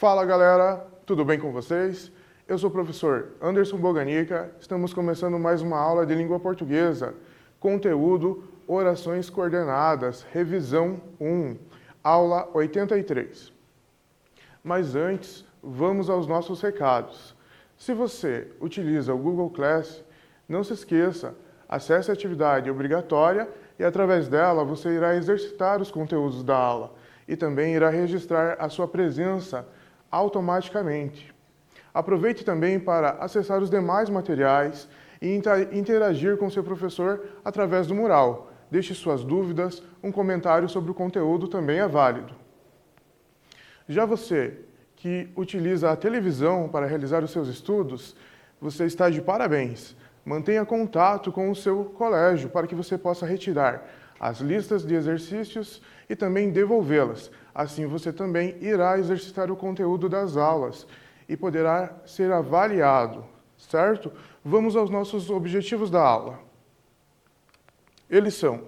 Fala galera, tudo bem com vocês? Eu sou o professor Anderson Boganica, estamos começando mais uma aula de língua portuguesa, conteúdo Orações Coordenadas, revisão 1, aula 83. Mas antes, vamos aos nossos recados. Se você utiliza o Google Class, não se esqueça, acesse a atividade obrigatória e através dela você irá exercitar os conteúdos da aula e também irá registrar a sua presença automaticamente. Aproveite também para acessar os demais materiais e interagir com seu professor através do mural. Deixe suas dúvidas, um comentário sobre o conteúdo também é válido. Já você que utiliza a televisão para realizar os seus estudos, você está de parabéns. Mantenha contato com o seu colégio para que você possa retirar as listas de exercícios e também devolvê-las. Assim você também irá exercitar o conteúdo das aulas e poderá ser avaliado, certo? Vamos aos nossos objetivos da aula. Eles são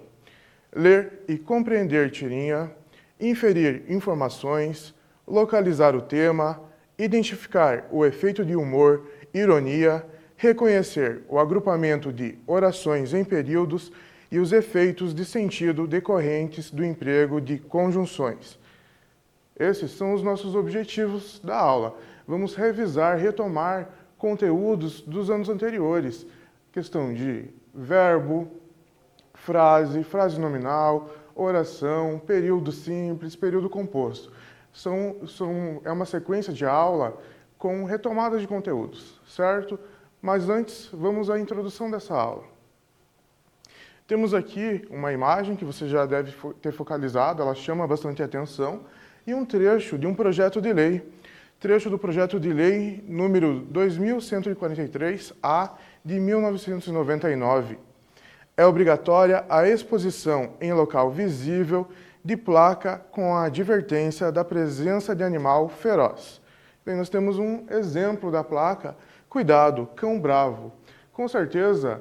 ler e compreender tirinha, inferir informações, localizar o tema, identificar o efeito de humor, ironia, reconhecer o agrupamento de orações em períodos e os efeitos de sentido decorrentes do emprego de conjunções. Esses são os nossos objetivos da aula. Vamos revisar, retomar conteúdos dos anos anteriores. Questão de verbo, frase nominal, oração, período simples, período composto. É uma sequência de aula com retomada de conteúdos, certo? Mas antes, vamos à introdução dessa aula. Temos aqui uma imagem que você já deve ter focalizado, ela chama bastante atenção, e um trecho de um projeto de lei. Trecho do projeto de lei número 2143-A de 1999. É obrigatória a exposição em local visível de placa com a advertência da presença de animal feroz. E nós temos um exemplo da placa, cuidado, cão bravo. Com certeza,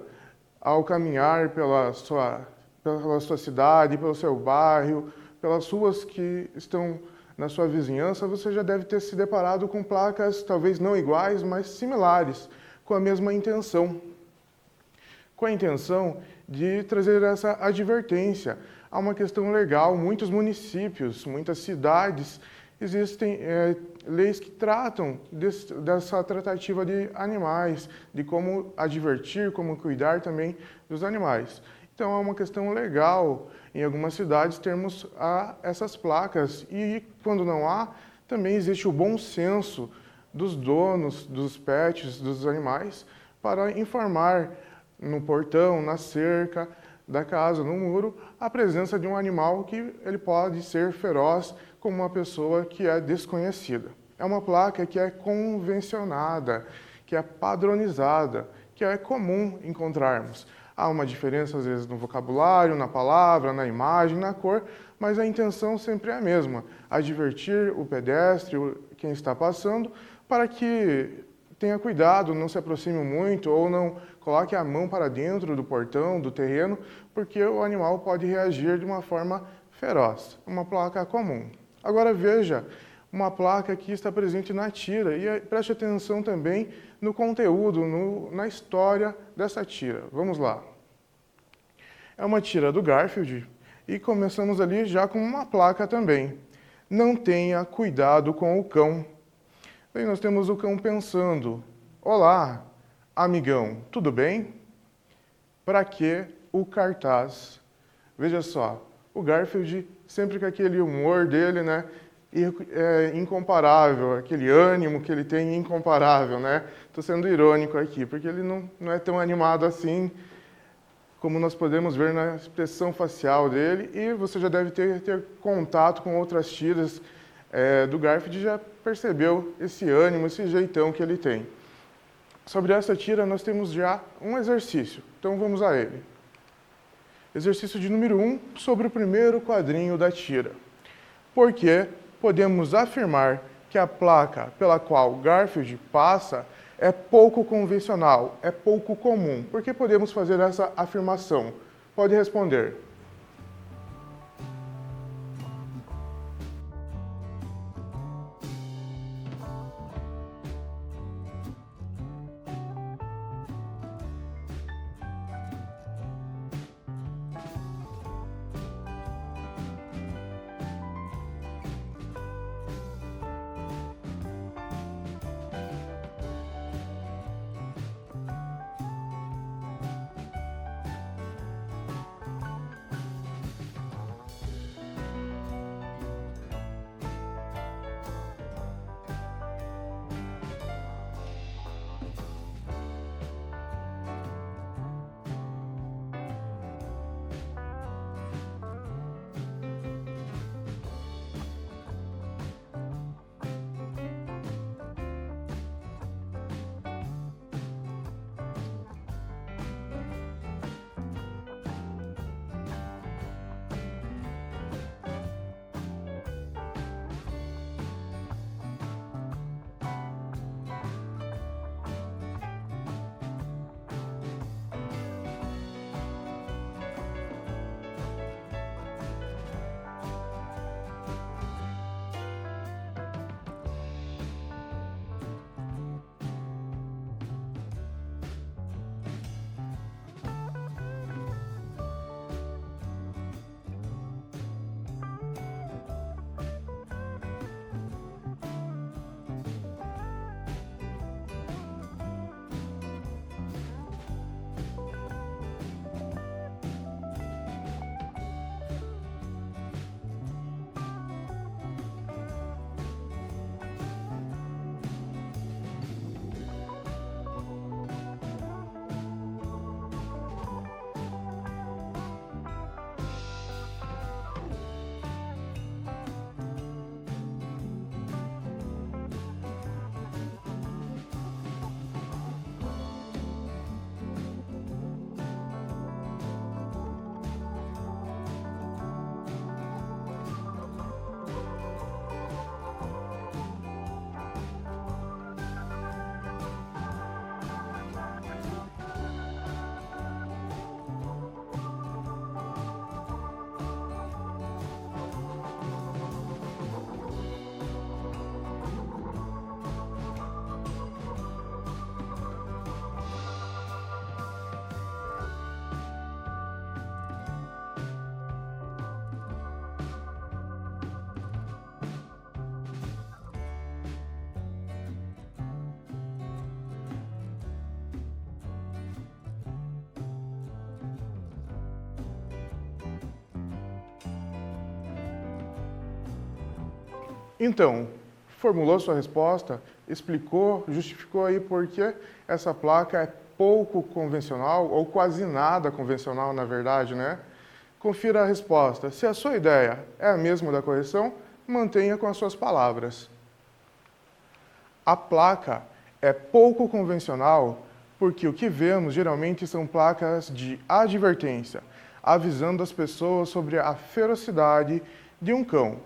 ao caminhar pela sua cidade, pelo seu bairro, pelas ruas que estão na sua vizinhança, você já deve ter se deparado com placas talvez não iguais, mas similares, com a mesma intenção. Com a intenção de trazer essa advertência. Há uma questão legal, muitos municípios, muitas cidades, existem leis que tratam dessa tratativa de animais, de como advertir, como cuidar também dos animais. Então é uma questão legal, em algumas cidades, termos essas placas. E quando não há, também existe o bom senso dos donos, dos pets, dos animais, para informar no portão, na cerca da casa, no muro, a presença de um animal que ele pode ser feroz como uma pessoa que é desconhecida. É uma placa que é convencionada, que é padronizada, que é comum encontrarmos. Há uma diferença, às vezes, no vocabulário, na palavra, na imagem, na cor, mas a intenção sempre é a mesma, advertir o pedestre, quem está passando, para que tenha cuidado, não se aproxime muito ou não coloque a mão para dentro do portão, do terreno, porque o animal pode reagir de uma forma feroz. Uma placa comum. Agora veja uma placa que está presente na tira e preste atenção também no conteúdo, na história dessa tira. Vamos lá. É uma tira do Garfield e começamos ali já com uma placa também. Não tenha cuidado com o cão. Aí nós temos o cão pensando, olá, amigão, tudo bem? Para que o cartaz? Veja só, o Garfield, sempre com aquele humor dele, né? Incomparável, aquele ânimo que ele tem incomparável, né? Estou sendo irônico aqui, porque ele não é tão animado assim, como nós podemos ver na expressão facial dele, e você já deve ter contato com outras tiras do Garfield, já percebeu esse ânimo, esse jeitão que ele tem. Sobre essa tira, nós temos já um exercício, então vamos a ele. Exercício de número 1, sobre o primeiro quadrinho da tira. Porque podemos afirmar que a placa pela qual Garfield passa é pouco convencional, é pouco comum. Por que podemos fazer essa afirmação? Pode responder. Então, formulou sua resposta, explicou, justificou aí por que essa placa é pouco convencional, ou quase nada convencional, na verdade, né? Confira a resposta. Se a sua ideia é a mesma da correção, mantenha com as suas palavras. A placa é pouco convencional porque o que vemos geralmente são placas de advertência, avisando as pessoas sobre a ferocidade de um cão.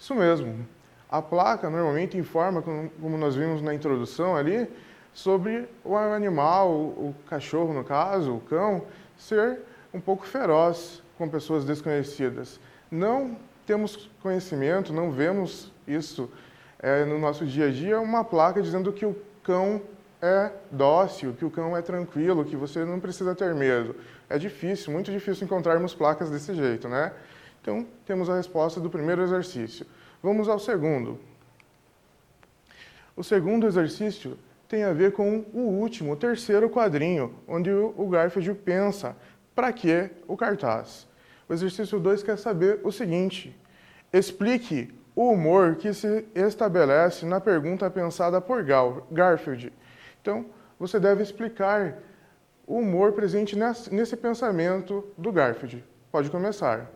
Isso mesmo. A placa normalmente informa, como nós vimos na introdução ali, sobre o animal, o cachorro no caso, o cão, ser um pouco feroz com pessoas desconhecidas. Não temos conhecimento, não vemos isso no nosso dia a dia, uma placa dizendo que o cão é dócil, que o cão é tranquilo, que você não precisa ter medo. É difícil, muito difícil encontrarmos placas desse jeito, né? Então, temos a resposta do primeiro exercício. Vamos ao segundo. O segundo exercício tem a ver com o último, o terceiro quadrinho, onde o Garfield pensa, para que o cartaz? O exercício 2 quer saber o seguinte: explique o humor que se estabelece na pergunta pensada por Garfield. Então, você deve explicar o humor presente nesse pensamento do Garfield. Pode começar.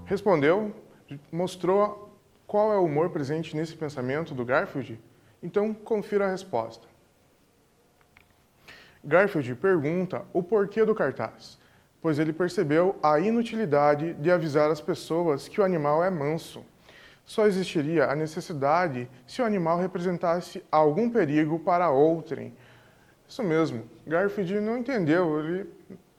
Respondeu? Mostrou qual é o humor presente nesse pensamento do Garfield? Então, confira a resposta. Garfield pergunta o porquê do cartaz, pois ele percebeu a inutilidade de avisar as pessoas que o animal é manso. Só existiria a necessidade se o animal representasse algum perigo para outrem. Isso mesmo, Garfield não entendeu, ele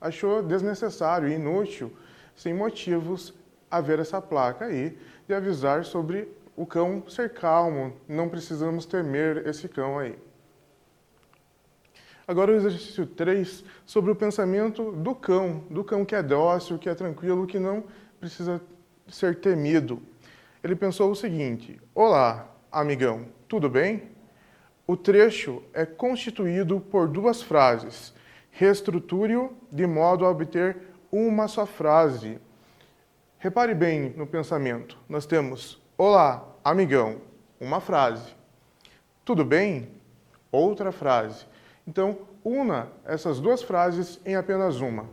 achou desnecessário e inútil, sem motivos, haver essa placa aí de avisar sobre o cão ser calmo, não precisamos temer esse cão aí. Agora o exercício 3, sobre o pensamento do cão que é dócil, que é tranquilo, que não precisa ser temido. Ele pensou o seguinte: olá, amigão, tudo bem? O trecho é constituído por duas frases. Reestruture-o de modo a obter uma só frase. Repare bem no pensamento. Nós temos olá, amigão, uma frase. Tudo bem? Outra frase. Então, una essas duas frases em apenas uma.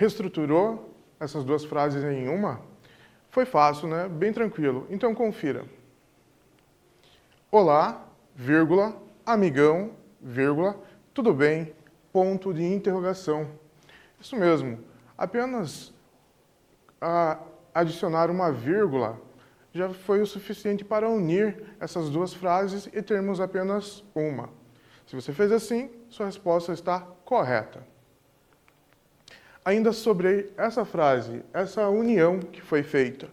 reestruturou essas duas frases em uma? Foi fácil, né? Bem tranquilo. Então confira. Olá, vírgula, amigão, vírgula, tudo bem, ponto de interrogação. Isso mesmo. Apenas adicionar uma vírgula já foi o suficiente para unir essas duas frases e termos apenas uma. Se você fez assim, sua resposta está correta. Ainda sobre essa frase, essa união que foi feita.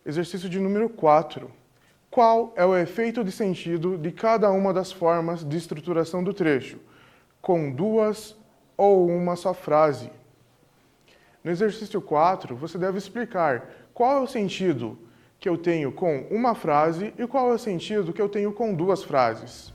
Exercício de número 4. Qual é o efeito de sentido de cada uma das formas de estruturação do trecho, com duas ou uma só frase? No exercício 4, você deve explicar qual é o sentido que eu tenho com uma frase e qual é o sentido que eu tenho com duas frases.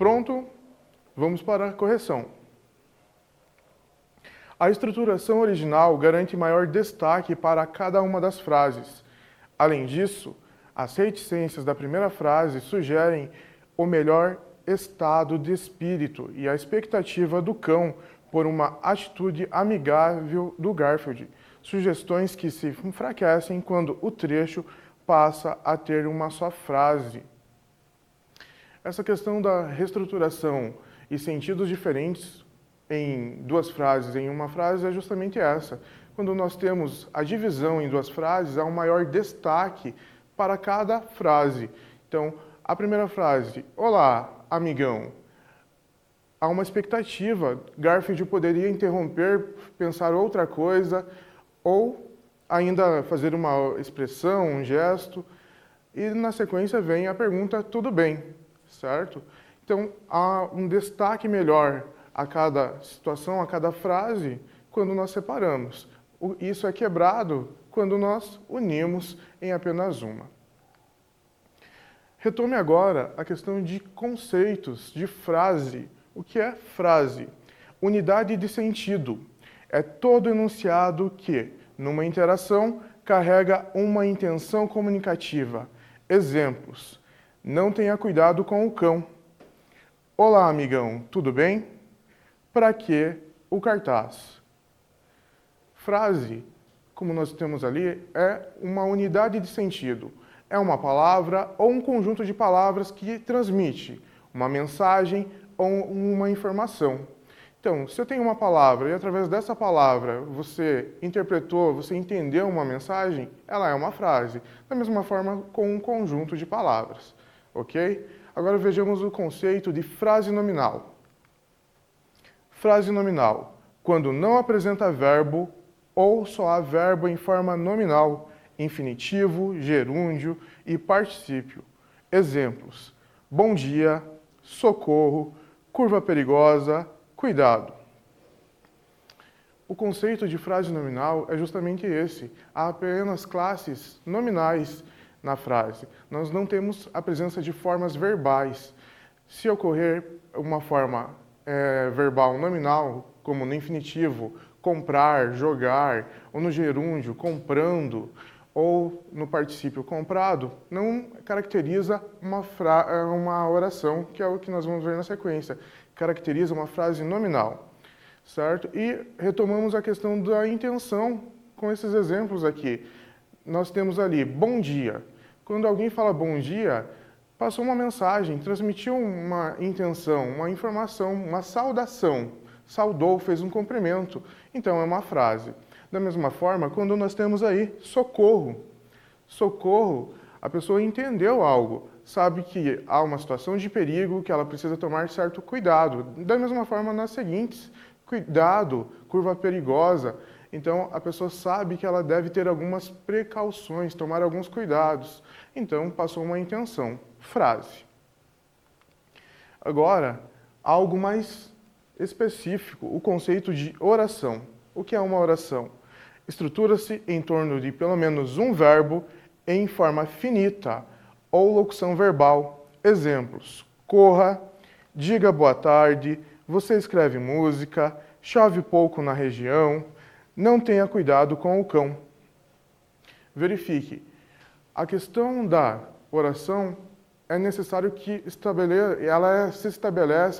Pronto, vamos para a correção. A estruturação original garante maior destaque para cada uma das frases. Além disso, as reticências da primeira frase sugerem o melhor estado de espírito e a expectativa do cão por uma atitude amigável do Garfield, sugestões que se enfraquecem quando o trecho passa a ter uma só frase. Essa questão da reestruturação e sentidos diferentes em duas frases, em uma frase, é justamente essa. Quando nós temos a divisão em duas frases, há um maior destaque para cada frase. Então, a primeira frase, olá, amigão. Há uma expectativa, Garfield poderia interromper, pensar outra coisa, ou ainda fazer uma expressão, um gesto, e na sequência vem a pergunta, tudo bem, certo? Então, há um destaque melhor a cada situação, a cada frase, quando nós separamos. Isso é quebrado quando nós unimos em apenas uma. Retome agora a questão de conceitos, de frase. O que é frase? Unidade de sentido. É todo enunciado que, numa interação, carrega uma intenção comunicativa. Exemplos. Não tenha cuidado com o cão. Olá, amigão, tudo bem? Para que o cartaz? Frase, como nós temos ali, é uma unidade de sentido. É uma palavra ou um conjunto de palavras que transmite uma mensagem ou uma informação. Então, se eu tenho uma palavra e através dessa palavra você interpretou, você entendeu uma mensagem, ela é uma frase. Da mesma forma com um conjunto de palavras. ok? Agora vejamos o conceito de frase nominal. Frase nominal, quando não apresenta verbo ou só há verbo em forma nominal, infinitivo, gerúndio e particípio. Exemplos: bom dia, socorro, curva perigosa, cuidado. O conceito de frase nominal é justamente esse. Há apenas classes nominais na frase. Nós não temos a presença de formas verbais. Se ocorrer uma forma verbal nominal, como no infinitivo, comprar, jogar, ou no gerúndio, comprando, ou no particípio comprado, não caracteriza uma oração, que é o que nós vamos ver na sequência. Caracteriza uma frase nominal, certo? E retomamos a questão da intenção com esses exemplos aqui. Nós temos ali, bom dia. Quando alguém fala bom dia, passou uma mensagem, transmitiu uma intenção, uma informação, uma saudação. Saudou, fez um cumprimento. Então, é uma frase. Da mesma forma, quando nós temos aí socorro. Socorro, a pessoa entendeu algo, sabe que há uma situação de perigo, que ela precisa tomar certo cuidado. Da mesma forma, nas seguintes, cuidado, curva perigosa. Então, a pessoa sabe que ela deve ter algumas precauções, tomar alguns cuidados. Então, passou uma intenção. Frase. Agora, algo mais específico, o conceito de oração. O que é uma oração? Estrutura-se em torno de pelo menos um verbo em forma finita ou locução verbal. Exemplos: corra, diga boa tarde, você escreve música, chove pouco na região, não tenha cuidado com o cão. Verifique. A questão da oração é necessário que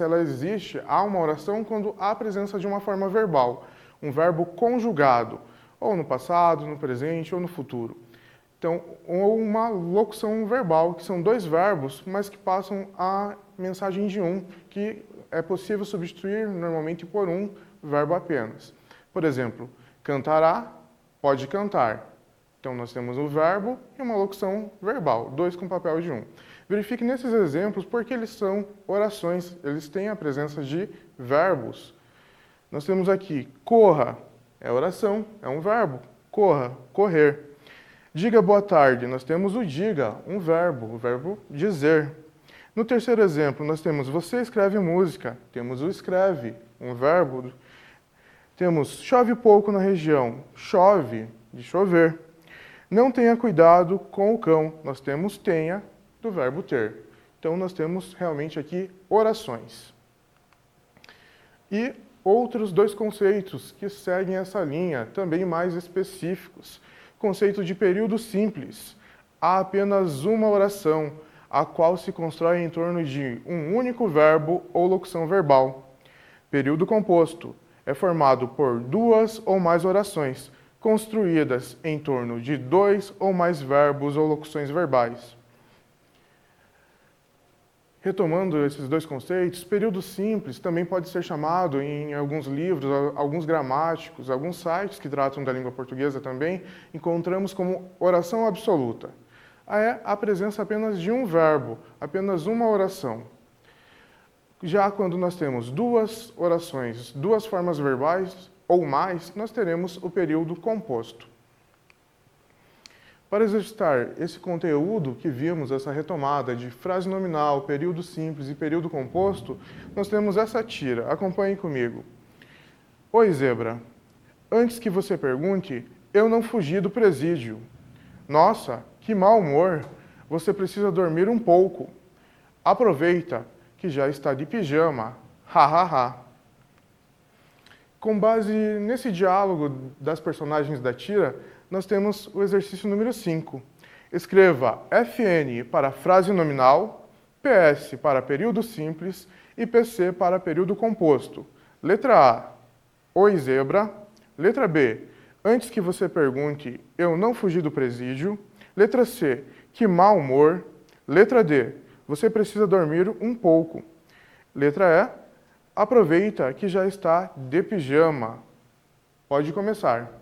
ela existe, há uma oração quando há a presença de uma forma verbal, um verbo conjugado, ou no passado, no presente ou no futuro. Então, ou uma locução verbal, que são dois verbos, mas que passam a mensagem de um, que é possível substituir normalmente por um verbo apenas. Por exemplo, cantará, pode cantar. Então, nós temos um verbo e uma locução verbal, dois com papel de um. Verifique nesses exemplos porque eles são orações, eles têm a presença de verbos. Nós temos aqui, corra, é oração, é um verbo. Corra, correr. Diga boa tarde, nós temos o diga, um verbo, o verbo dizer. No terceiro exemplo, nós temos você escreve música, temos o escreve, um verbo. Temos chove pouco na região, chove, de chover. Não tenha cuidado com o cão, nós temos tenha, do verbo ter. Então, nós temos realmente aqui orações. E outros dois conceitos que seguem essa linha, também mais específicos. Conceito de período simples. Há apenas uma oração, a qual se constrói em torno de um único verbo ou locução verbal. Período composto. É formado por duas ou mais orações, construídas em torno de dois ou mais verbos ou locuções verbais. Retomando esses dois conceitos, período simples também pode ser chamado em alguns livros, alguns gramáticos, alguns sites que tratam da língua portuguesa também, encontramos como oração absoluta. É a presença apenas de um verbo, apenas uma oração. Já quando nós temos duas orações, duas formas verbais ou mais, nós teremos o período composto. Para exercitar esse conteúdo que vimos, essa retomada de frase nominal, período simples e período composto, nós temos essa tira. Acompanhe comigo. Oi, zebra. Antes que você pergunte, eu não fugi do presídio. Nossa, que mau humor. Você precisa dormir um pouco. Aproveita, que já está de pijama. Ha, ha, ha. Com base nesse diálogo das personagens da tira, nós temos o exercício número 5. Escreva FN para frase nominal, PS para período simples e PC para período composto. Letra A, oi zebra. Letra B, antes que você pergunte, eu não fugi do presídio. Letra C, que mau humor. Letra D, você precisa dormir um pouco. Letra E, aproveita que já está de pijama. Pode começar.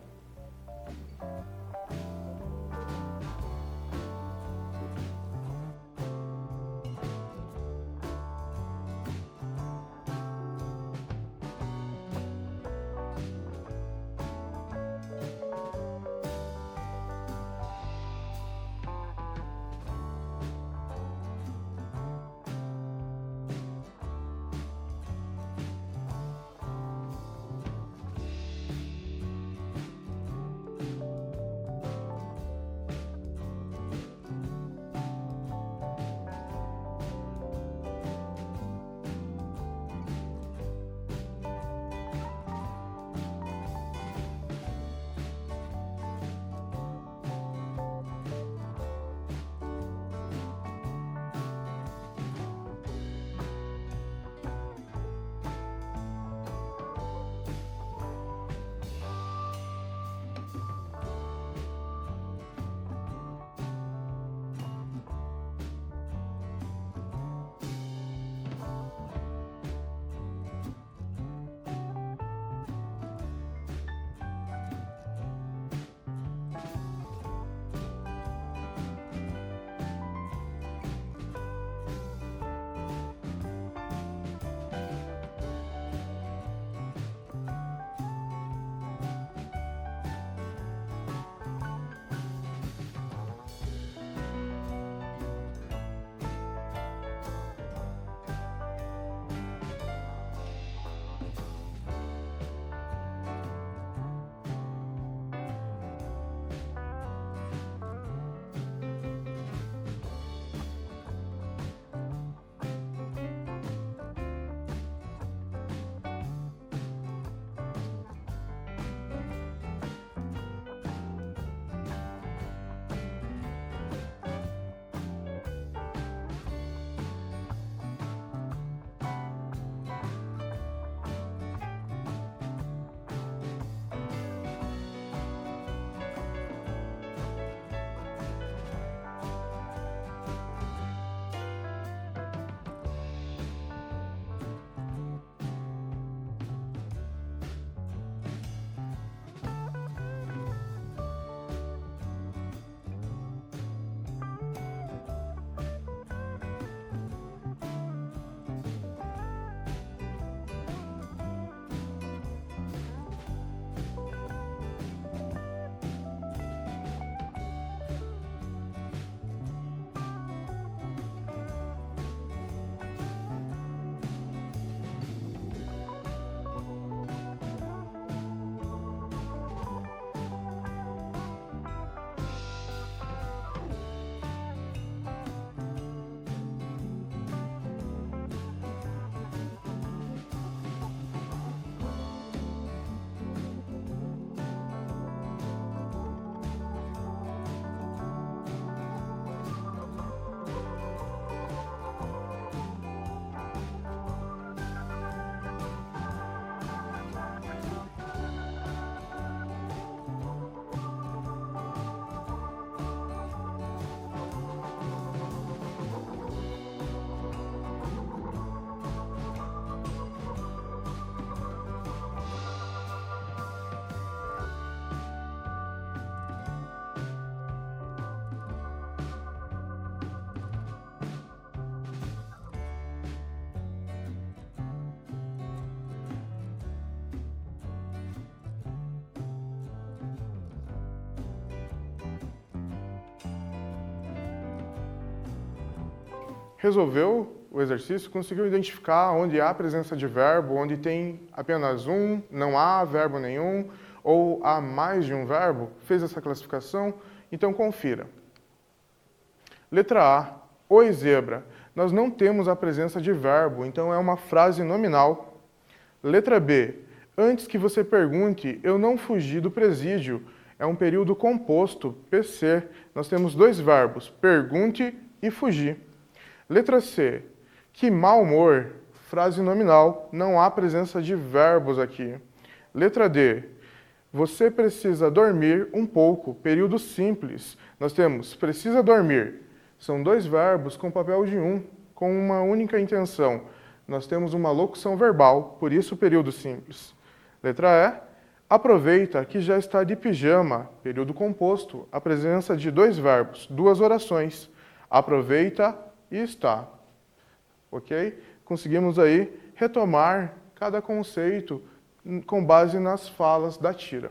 Resolveu o exercício? Conseguiu identificar onde há presença de verbo, onde tem apenas um, não há verbo nenhum, ou há mais de um verbo? Fez essa classificação? Então confira. Letra A. Oi, zebra. Nós não temos a presença de verbo, então é uma frase nominal. Letra B. Antes que você pergunte, eu não fugi do presídio. É um período composto, PC. Nós temos dois verbos, pergunte e fugir. Letra C. Que mau humor. Frase nominal, não há presença de verbos aqui. Letra D. Você precisa dormir um pouco, período simples. Nós temos precisa dormir. São dois verbos com papel de um, com uma única intenção. Nós temos uma locução verbal, por isso período simples. Letra E. Aproveita que já está de pijama, período composto, a presença de dois verbos, duas orações. Aproveita e está. Ok? Conseguimos aí retomar cada conceito com base nas falas da tira.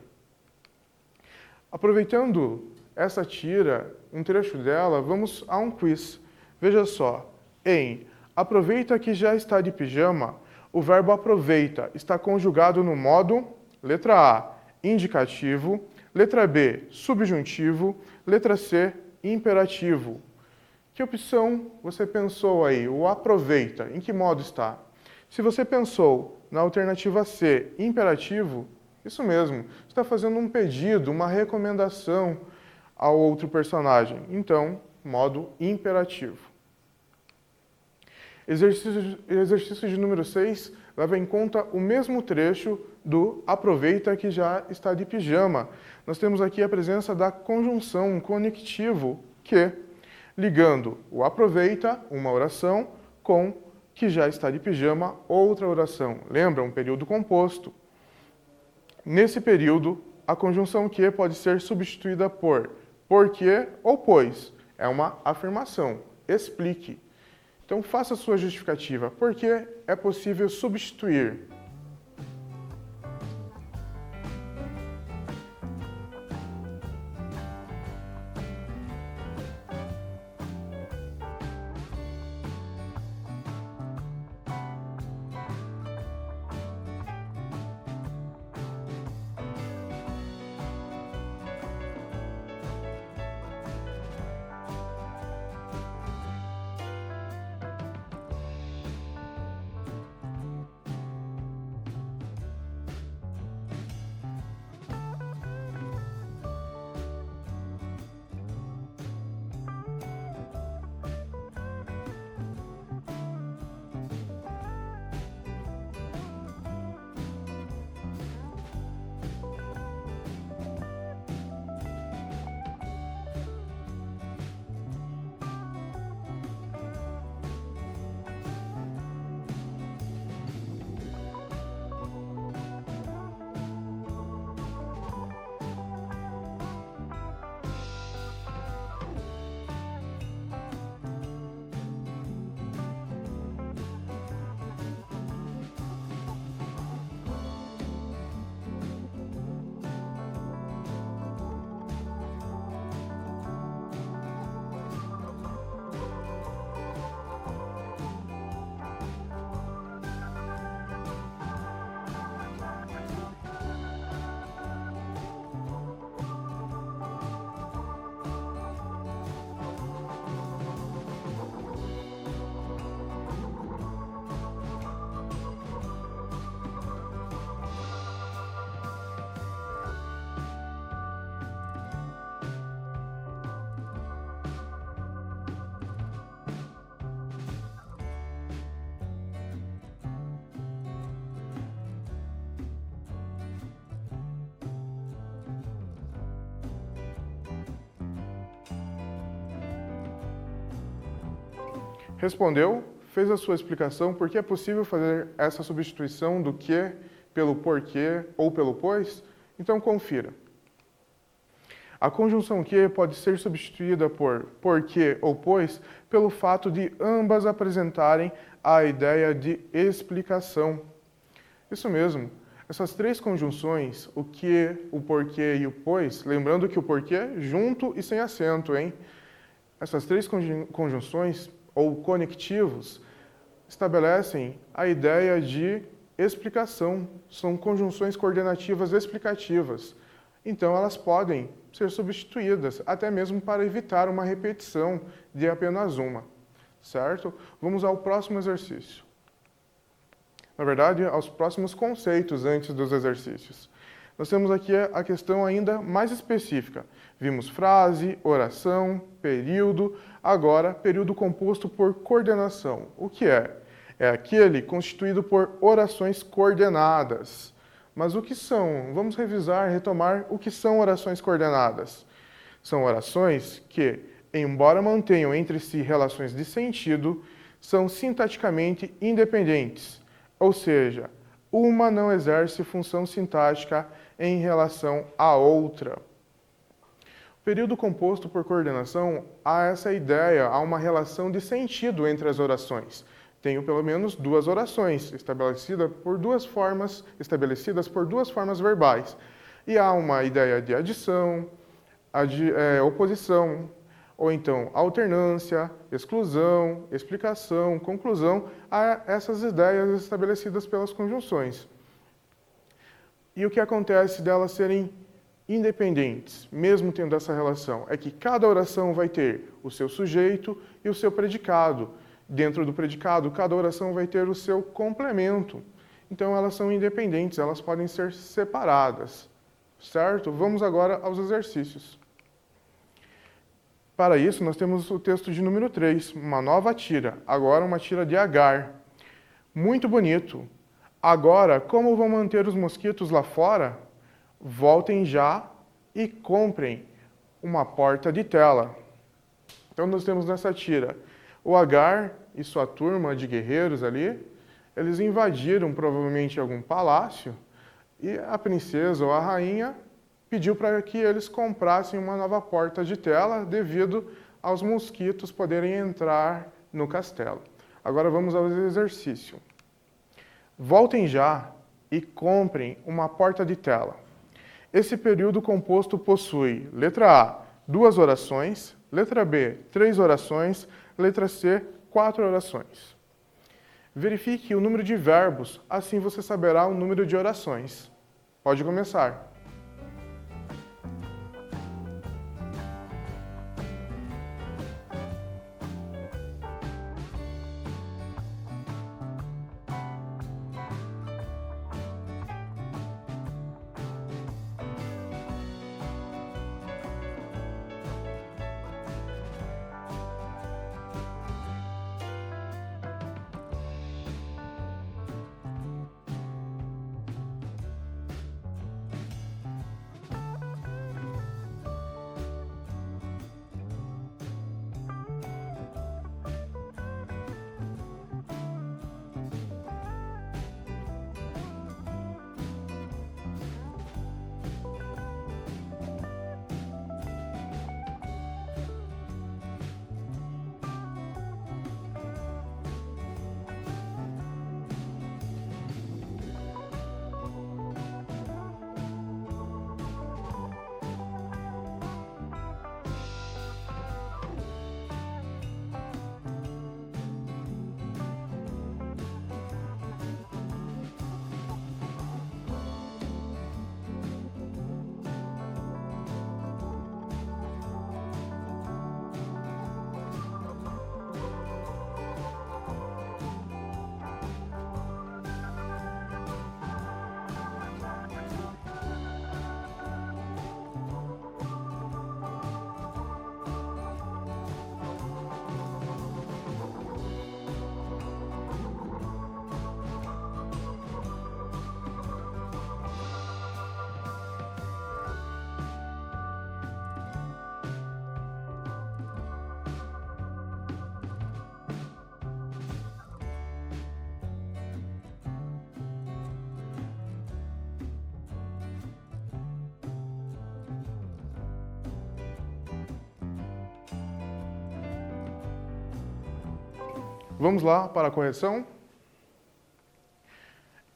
Aproveitando essa tira, um trecho dela, vamos a um quiz. Veja só, em aproveita que já está de pijama, o verbo aproveita está conjugado no modo, letra A, indicativo, letra B, subjuntivo, letra C, imperativo. Que opção você pensou aí? O aproveita, em que modo está? Se você pensou na alternativa C, imperativo, isso mesmo, está fazendo um pedido, uma recomendação ao outro personagem. Então, modo imperativo. Exercício de número 6 leva em conta o mesmo trecho do aproveita que já está de pijama. Nós temos aqui a presença da conjunção, um conectivo, que, ligando o aproveita, uma oração, com que já está de pijama, outra oração. Lembra? Um período composto. Nesse período, a conjunção que pode ser substituída por porque ou pois. É uma afirmação. Explique. Então, faça a sua justificativa. Por que é possível substituir? Respondeu, fez a sua explicação por que é possível fazer essa substituição do que pelo porquê ou pelo pois? Então confira. A conjunção que pode ser substituída por porque ou pois pelo fato de ambas apresentarem a ideia de explicação. Isso mesmo. Essas três conjunções, o que, o porquê e o pois, lembrando que o porquê junto e sem acento, hein? Essas três conjunções ou conectivos estabelecem a ideia de explicação, são conjunções coordenativas explicativas. Então, elas podem ser substituídas, até mesmo para evitar uma repetição de apenas uma, certo? Vamos ao próximo exercício. Na verdade, aos próximos conceitos antes dos exercícios. Nós temos aqui a questão ainda mais específica. Vimos frase, oração, período, agora período composto por coordenação. O que é? É aquele constituído por orações coordenadas. Mas o que são? Vamos revisar, retomar o que são orações coordenadas. São orações que, embora mantenham entre si relações de sentido, são sintaticamente independentes, ou seja, uma não exerce função sintática em relação à outra. O período composto por coordenação há essa ideia, há uma relação de sentido entre as orações. Tenho pelo menos duas orações estabelecidas por duas formas verbais. E há uma ideia de adição, oposição, ou então alternância, exclusão, explicação, conclusão, a essas ideias estabelecidas pelas conjunções. E o que acontece delas serem independentes, mesmo tendo essa relação, é que cada oração vai ter o seu sujeito e o seu predicado. Dentro do predicado, cada oração vai ter o seu complemento. Então, elas são independentes, elas podem ser separadas, certo? Vamos agora aos exercícios. Para isso, nós temos o texto de número 3, uma nova tira, agora uma tira de Agar. Muito bonito. Agora, como vão manter os mosquitos lá fora? Voltem já e comprem uma porta de tela. Então, nós temos nessa tira o Agar e sua turma de guerreiros ali, eles invadiram provavelmente algum palácio e a princesa ou a rainha pediu para que eles comprassem uma nova porta de tela devido aos mosquitos poderem entrar no castelo. Agora vamos ao exercício. Voltem já e comprem uma porta de tela. Esse período composto possui, letra A, 2 orações, letra B, 3 orações, letra C, 4 orações. Verifique o número de verbos, assim você saberá o número de orações. Pode começar. Vamos lá para a correção?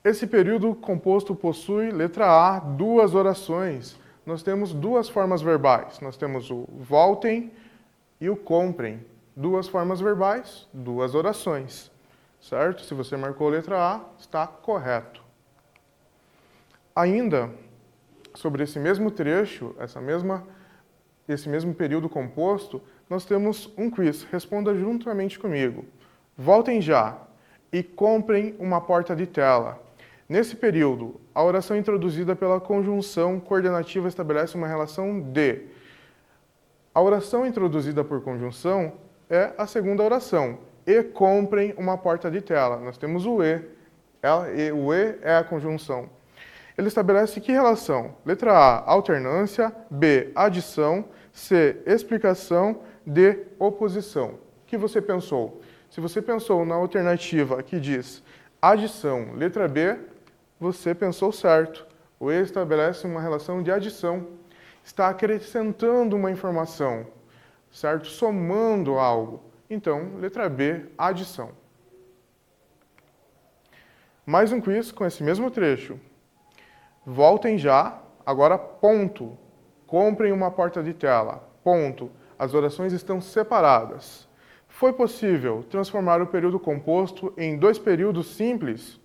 Esse período composto possui, letra A, 2 orações. Nós temos 2 formas verbais. Nós temos o voltem e o comprem. Duas formas verbais, duas orações, certo? Se você marcou a letra A, está correto. Ainda, sobre esse mesmo trecho, esse mesmo período composto, nós temos um quiz. Responda juntamente comigo. Voltem já e comprem uma porta de tela. Nesse período, a oração introduzida pela conjunção coordenativa estabelece uma relação de. A oração introduzida por conjunção é a segunda oração. E comprem uma porta de tela. Nós temos o E. O E é a conjunção. Ele estabelece que relação? Letra A, alternância. B, adição. C, explicação. D, oposição. O que você pensou? Se você pensou na alternativa que diz adição, letra B, você pensou certo. O E estabelece uma relação de adição. Está acrescentando uma informação, certo? Somando algo. Então, letra B, adição. Mais um quiz com esse mesmo trecho. Voltem já, agora ponto. Comprem uma porta de tela. Ponto. As orações estão separadas. Foi possível transformar o período composto em dois períodos simples?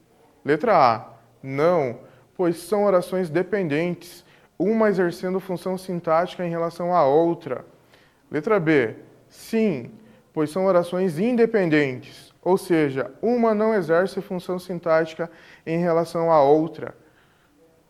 Letra A. Não, pois são orações dependentes, uma exercendo função sintática em relação à outra. Letra B. Sim, pois são orações independentes, ou seja, uma não exerce função sintática em relação à outra.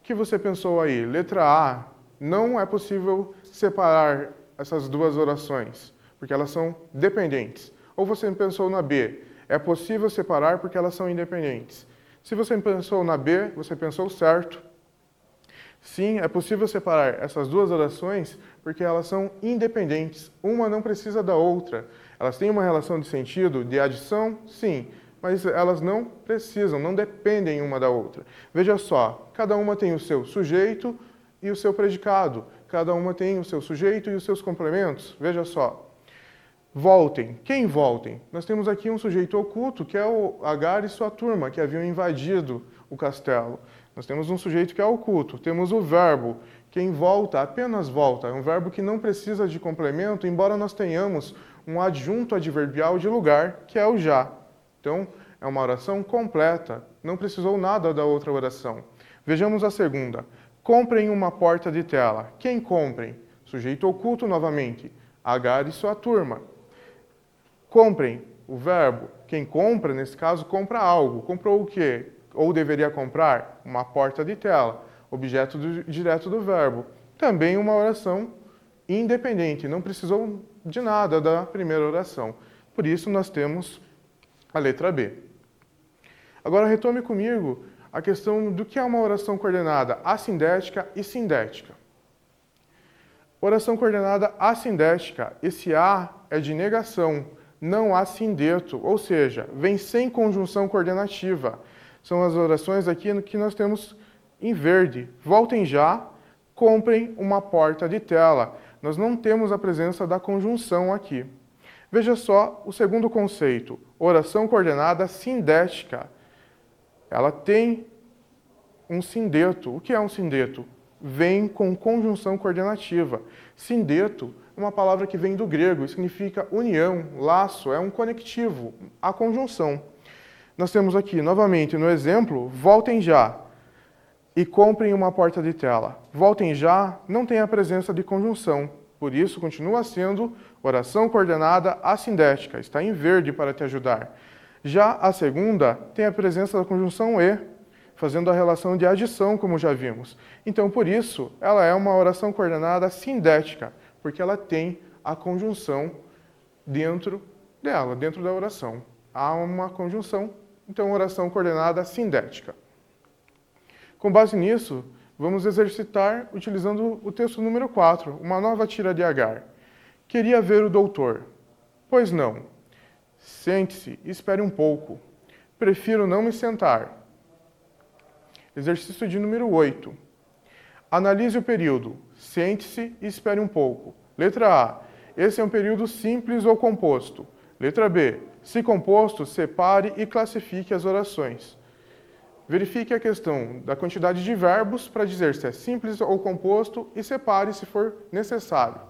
O que você pensou aí? Letra A. Não é possível separar essas duas orações, porque elas são dependentes. Ou você pensou na B. É possível separar porque elas são independentes. Se você pensou na B, você pensou certo. Sim, é possível separar essas duas orações porque elas são independentes. Uma não precisa da outra. Elas têm uma relação de sentido, de adição, sim, mas elas não precisam, não dependem uma da outra. Veja só, cada uma tem o seu sujeito e o seu predicado. Cada uma tem o seu sujeito e os seus complementos. Veja só. Voltem. Quem voltem? Nós temos aqui um sujeito oculto, que é o Agar e sua turma, que haviam invadido o castelo. Nós temos um sujeito que é oculto. Temos o verbo. Quem volta, apenas volta. É um verbo que não precisa de complemento, embora nós tenhamos um adjunto adverbial de lugar, que é o já. Então, é uma oração completa. Não precisou nada da outra oração. Vejamos a segunda. Comprem uma porta de tela. Quem comprem? Sujeito oculto novamente. Agar e sua turma. Comprem, o verbo. Quem compra, nesse caso, compra algo. Comprou o quê? Ou deveria comprar? Uma porta de tela. Objeto direto do verbo. Também uma oração independente. Não precisou de nada da primeira oração. Por isso, nós temos a letra B. Agora, retome comigo a questão do que é uma oração coordenada assindética e sindética. Oração coordenada assindética. Esse A é de negação. Não há sindeto, ou seja, vem sem conjunção coordenativa. São as orações aqui que nós temos em verde. Voltem já, comprem uma porta de tela. Nós não temos a presença da conjunção aqui. Veja só o segundo conceito, oração coordenada sindética. Ela tem um sindeto. O que é um sindeto? Vem com conjunção coordenativa. Sindeto é uma palavra que vem do grego e significa união, laço, é um conectivo, a conjunção. Nós temos aqui, novamente, no exemplo, voltem já e comprem uma porta de tela. Voltem já não tem a presença de conjunção, por isso continua sendo oração coordenada assindética, está em verde para te ajudar. Já a segunda tem a presença da conjunção e, fazendo a relação de adição, como já vimos. Então, por isso, ela é uma oração coordenada sindética, porque ela tem a conjunção dentro dela, dentro da oração. Há uma conjunção, então oração coordenada sindética. Com base nisso, vamos exercitar utilizando o texto número 4, uma nova tira de Agar. Queria ver o doutor. Pois não. Sente-se, espere um pouco. Prefiro não me sentar. Exercício de número 8. Analise o período. Sente-se e espere um pouco. Letra A. Esse é um período simples ou composto. Letra B. Se composto, separe e classifique as orações. Verifique a questão da quantidade de verbos para dizer se é simples ou composto e separe se for necessário.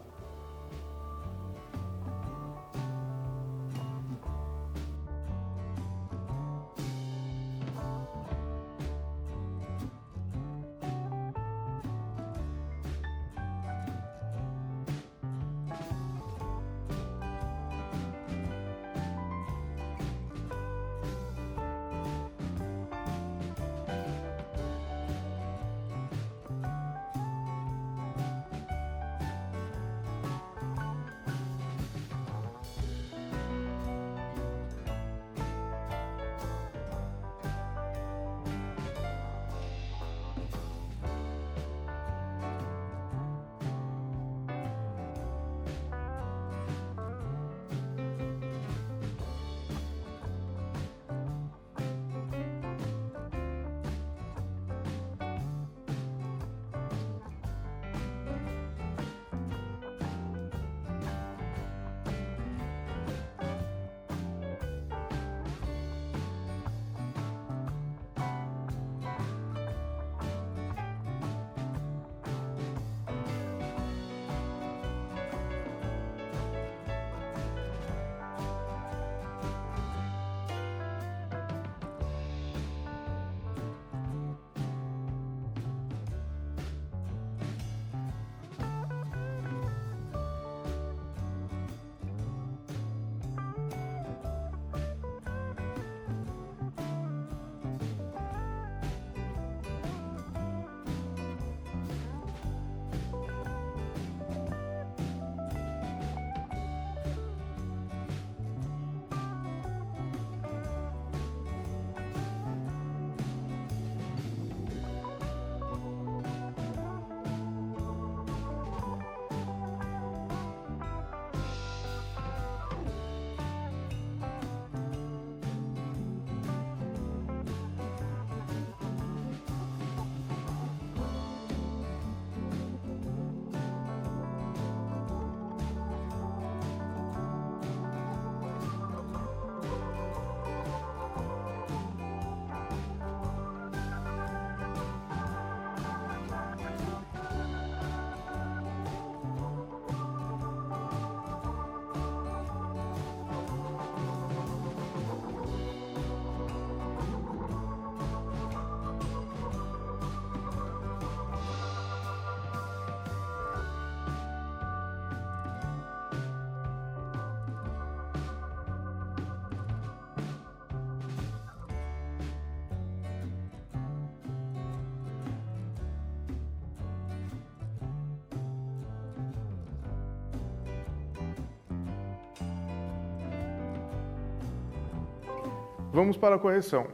Vamos para a correção.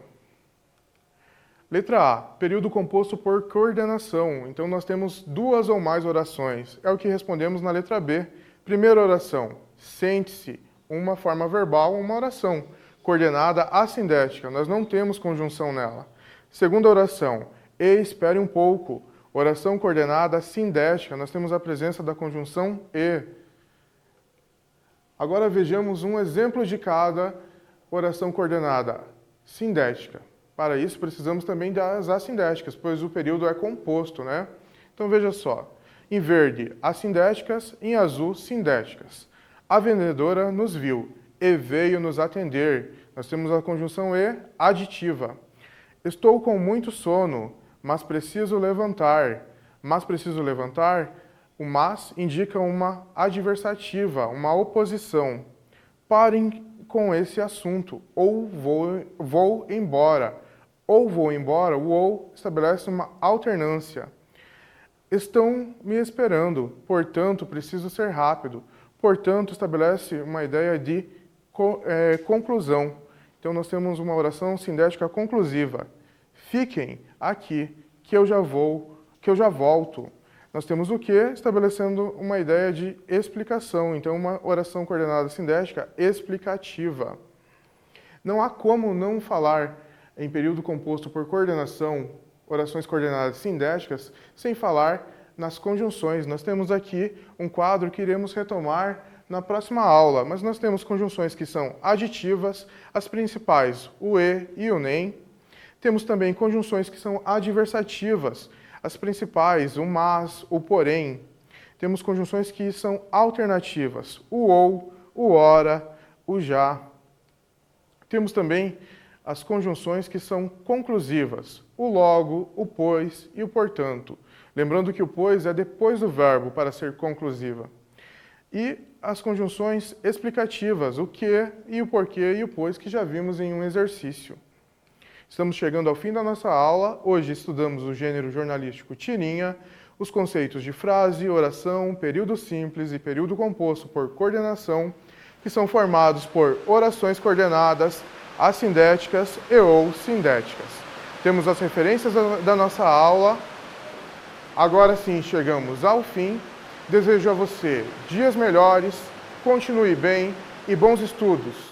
Letra A, período composto por coordenação. Então, nós temos duas ou mais orações. É o que respondemos na letra B. Primeira oração, sente-se, uma forma verbal, uma oração, coordenada assindética. Nós não temos conjunção nela. Segunda oração, e espere um pouco, oração coordenada sindética. Nós temos a presença da conjunção e. Agora vejamos um exemplo de cada oração coordenada sindética. Para isso, precisamos também das assindéticas, pois o período é composto, né? Então, veja só. Em verde, assindéticas, em azul, sindéticas. A vendedora nos viu e veio nos atender. Nós temos a conjunção e aditiva. Estou com muito sono, mas preciso levantar. Mas preciso levantar, o mas indica uma adversativa, uma oposição. Parem com esse assunto, ou vou embora. Ou vou embora, o ou estabelece uma alternância. Estão me esperando, portanto, preciso ser rápido. Portanto, estabelece uma ideia de conclusão. Então, nós temos uma oração sindética conclusiva. Fiquem aqui, que eu já volto. Nós temos o que? Estabelecendo uma ideia de explicação. Então, uma oração coordenada sindética explicativa. Não há como não falar em período composto por coordenação, orações coordenadas sindéticas, sem falar nas conjunções. Nós temos aqui um quadro que iremos retomar na próxima aula, mas nós temos conjunções que são aditivas, as principais, o e o nem. Temos também conjunções que são adversativas, as principais, o mas, o porém. Temos conjunções que são alternativas, o ou, o ora, o já. Temos também as conjunções que são conclusivas, o logo, o pois e o portanto. Lembrando que o pois é depois do verbo para ser conclusiva. E as conjunções explicativas, o que e o porquê e o pois, que já vimos em um exercício. Estamos chegando ao fim da nossa aula. Hoje estudamos o gênero jornalístico tirinha, os conceitos de frase, oração, período simples e período composto por coordenação, que são formados por orações coordenadas, assindéticas e ou sindéticas. Temos as referências da nossa aula. Agora sim, chegamos ao fim. Desejo a você dias melhores, continue bem e bons estudos.